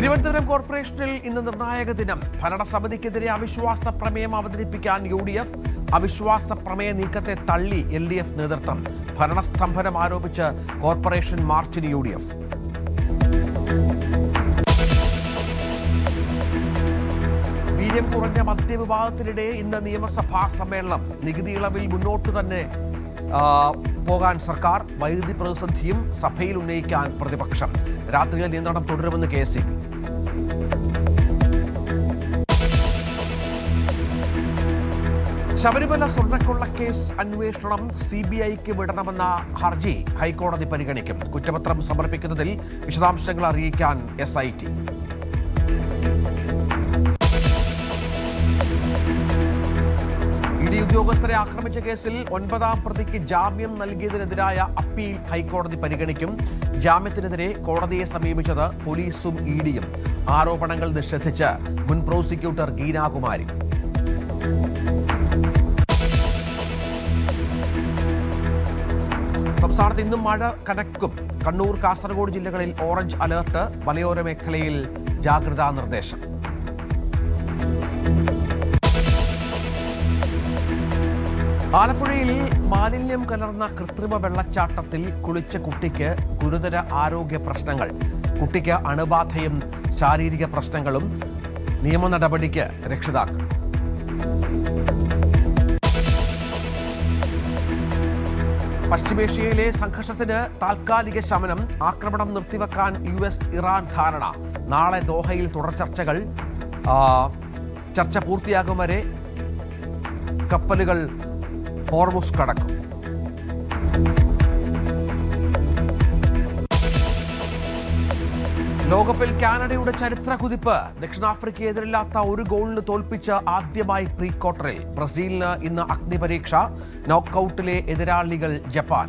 തിരുവനന്തപുരം കോർപ്പറേഷനിൽ ഇന്ന് നിർണായക ദിനം. ഭരണസമിതിക്കെതിരെ അവിശ്വാസ പ്രമേയം അവതരിപ്പിക്കാൻ UDF. അവിശ്വാസ പ്രമേയ നീക്കത്തെ തള്ളി LDF നേതൃത്വം. ഭരണസ്തംഭനം ആരോപിച്ച് കോർപ്പറേഷൻ മാർച്ചിന് UDF. വീര്യം കുറഞ്ഞ മദ്യവിവാദത്തിനിടെ ഇന്ന് നിയമസഭാ സമ്മേളനം. നികുതി ഇളവിൽ മുന്നോട്ട് തന്നെ പോകാൻ സർക്കാർ. വൈദ്യുതി പ്രതിസന്ധിയും സഭയിൽ ഉന്നയിക്കാൻ പ്രതിപക്ഷം. രാത്രിയിലെ നിയന്ത്രണം തുടരുമെന്ന് KSEB. ശബരിമല സ്വർണ്ണക്കൊള്ള കേസ് അന്വേഷണം CBIക്ക് വിടണമെന്ന ഹർജി ഹൈക്കോടതി പരിഗണിക്കും. കുറ്റപത്രം സമർപ്പിക്കുന്നതിൽ വിശദാംശങ്ങൾ അറിയിക്കാൻ SIT. ED ഉദ്യോഗസ്ഥരെ ആക്രമിച്ച കേസിൽ 9ാം പ്രതിക്ക് ജാമ്യം നൽകിയതിനെതിരായ അപ്പീൽ ഹൈക്കോടതി പരിഗണിക്കും. ജാമ്യത്തിനെതിരെ കോടതിയെ സമീപിച്ചത് പോലീസും EDയും. ആരോപണങ്ങൾ നിഷേധിച്ച് മുൻ പ്രോസിക്യൂട്ടർ ഗീനാകുമാരി. സംസ്ഥാനത്ത് ഇന്നും മഴ കനക്കും. കണ്ണൂർ, കാസർഗോഡ് ജില്ലകളിൽ ഓറഞ്ച് അലർട്ട്. മലയോര മേഖലയിൽ ജാഗ്രതാ നിർദ്ദേശം. ആലപ്പുഴയിൽ മാലിന്യം കലർന്ന കൃത്രിമ വെള്ളച്ചാട്ടത്തിൽ കുളിച്ച കുട്ടിക്ക് ഗുരുതര ആരോഗ്യ പ്രശ്നങ്ങൾ. കുട്ടിക്ക് അണുബാധയും ശാരീരിക പ്രശ്നങ്ങളും. നിയമ നടപടിക്ക് രക്ഷിതാക്കൾ. പശ്ചിമേഷ്യയിലെ സംഘർഷത്തിന് താൽക്കാലിക ശമനം. ആക്രമണം നിർത്തിവെക്കാൻ US ഇറാൻ ധാരണ. നാളെ ദോഹയിൽ തുടർ ചർച്ചകൾ. ചർച്ച പൂർത്തിയാകും വരെ കപ്പലുകൾ ഹോർമുസ് കടക്കും. ലോകകപ്പിൽ കാനഡയുടെ ചരിത്ര കുതിപ്പ്. ദക്ഷിണാഫ്രിക്കയെ എതിരില്ലാത്ത ഒരു ഗോളിന് തോൽപ്പിച്ച് ആദ്യമായി പ്രീ ക്വാർട്ടറിൽ. ബ്രസീലിന് ഇന്ന് അഗ്നിപരീക്ഷ. നോക്കൌട്ടിലെ എതിരാളികൾ ജപ്പാൻ.